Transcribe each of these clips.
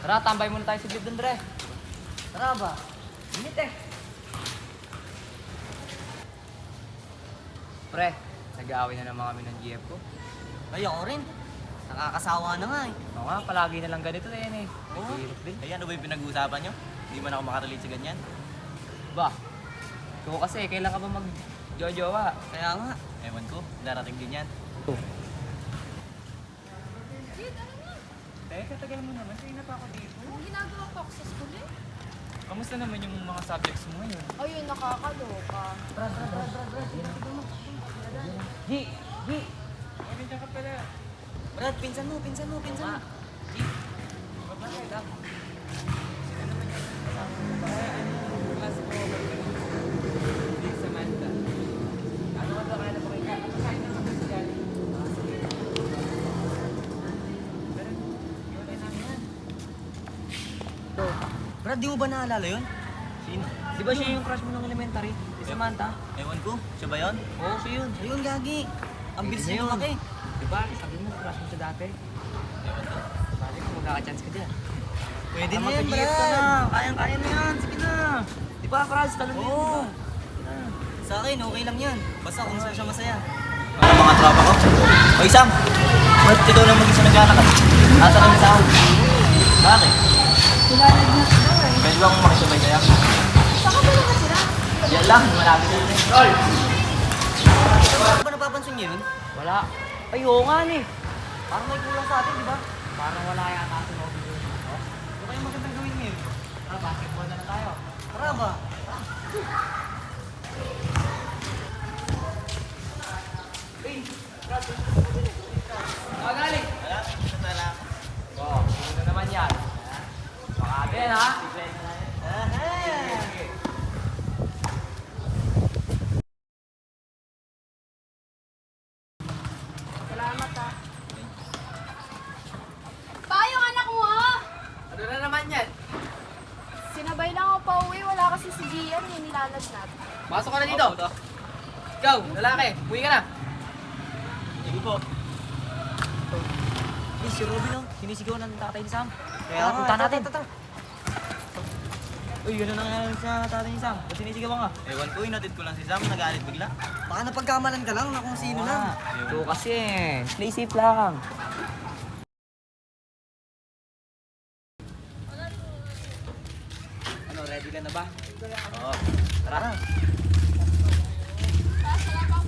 Tara, tambay muna tayo sa gilid dun, Dre. Tara ba? Init eh. Pre, nag-aaway na naman kami ng GF ko. Ay, ako rin. Nakakasawa na nga eh. Oo nga, palagi na lang ganito na yan eh. Oo. Hirap din. Ay, ano ba yung pinag-uusapan nyo? Hindi man ako makarelate sa ganyan. Ba, ikaw kasi, kailan ka ba mag-jojowa? Kaya nga, ewan ko, darating din yan. Teka, tagal mo naman. Kaya na pa ako dito. Ang ginagawa ko ako sa school eh. Kamusta naman yung mga subjects mo ngayon? Ayun, nakakaloka. Gi! Gi! Nandiyan ka pala. Brad, pinsan mo. Gi! Bakit ka? Sino naman yung kasama mo? Class ko. Hindi, Samantha. Ano ka ba kaya na pakita? Pagkain na kami siya. Sige. Pero, yun ay namin yan. Brad, di mo ba naalala yun? Sino? Di ba siya yung crush mo ng elementary? Si Samantha? Ewan ko, siya ba yun? Oo, siya yun. Ayun, gagi. Ang bilis Ayun. niya lumaki. Di ba? Sabi mo, crush mo siya dati. Ewan ko. Sabi ko, magkaka-chance ka dyan. Pwede Ah, na yan, mag-GF ka Brad. na. Kayang-kaya na yan. Sige na. Di ba, Franz? Talon din, Oo. di ba? Sa akin, okay lang yan. Basta kung saan siya masaya. Ano mga tropa ko? Oy, Sam! Ba't ikaw lang mag-isa naglalakad? Asa kami sa ako? Bakit? Pwede ba akong makisabay sa'yo? Saan ka ba naman sila? Yan lang, malapit na rin. Roll! Ano ba napapansin niyo yun? Wala. Ay, oo nga ni. Parang may kulang sa atin, di ba? Parang wala yata sa lobby doon. Ano kayong magandang gawin ngayon? Tara, basketball na lang tayo. Tara ba? Magaling. Wala, basta lang. Oo, sino na naman yan? Baka din, ha? Aha! Salamat ah. Pa, yung anak mo ha? Ano na naman yan? Sinabay lang ako pa uwi. Wala kasi si Gian. Yung nilalad natin. Pasok ka na dito. Ikaw, lalaki. Uwi ka na. Sige po. Eh, si Robin, oh. Sinisigaw ng tatay ni Sam. Kaya Tara, nga, punta natin. tara. Uy, yun na nangyayari sa tatay ni Sam. Ba't sinisigaw ka? Ewan ko, inatid ko lang si Sam, nagalit bigla. Baka napagkamalan ka lang na kung sino lang. Ito kasi, play safe lang. Ano, ready ka na ba? Oo. Tara.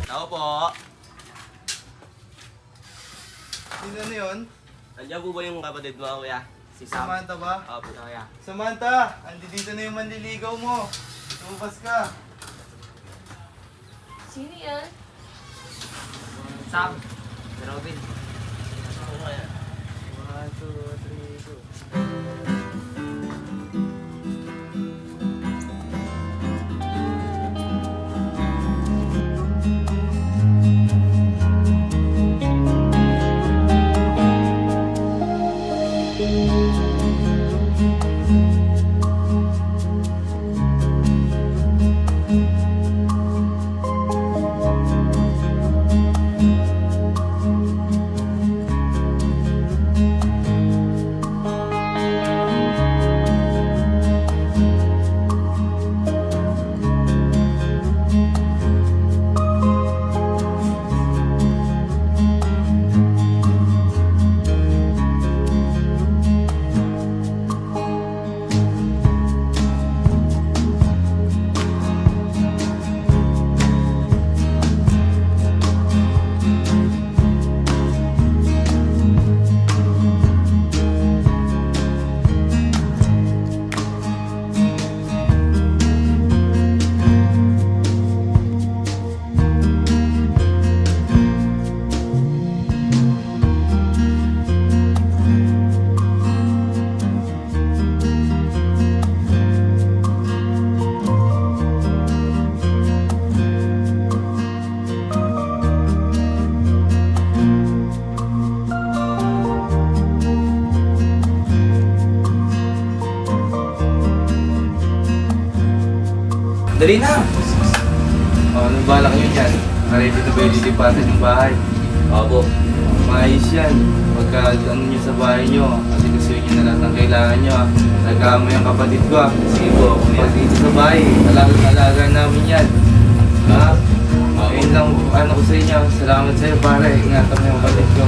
Tao po. Sino na yun? Nandiyan po ba yung kapatid mo, kuya? Si Sam. Samantha ba? Opo, kuya. Samantha! Andito na yung manliligaw mo. Lumabas ka. Sino yan? Sam. Si Robin. Oo, kuya. 1, 2, 3, 2. Dali na! O, anong balak nyo dyan? Ready to ba yung lilipatan yung bahay? Opo. Maayos yan. Pagka ano nyo sa bahay nyo, kasi gusto nyo na lahat ng kailangan nyo. Nagkama yung kapatid ko. Sige po, ako na Pag yan. dito sa bahay, alaga namin yan. Ha? Ayun lang, ano ko sa inyo. Salamat sa'yo, pare. Ingatan mo yung kapatid ko.